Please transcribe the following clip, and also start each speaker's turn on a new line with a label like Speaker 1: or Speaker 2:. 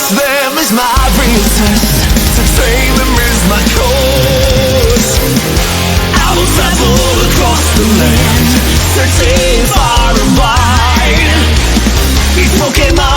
Speaker 1: them is my real test. To fame is my cause. I will travel across the land, searching far and wide. He's broken my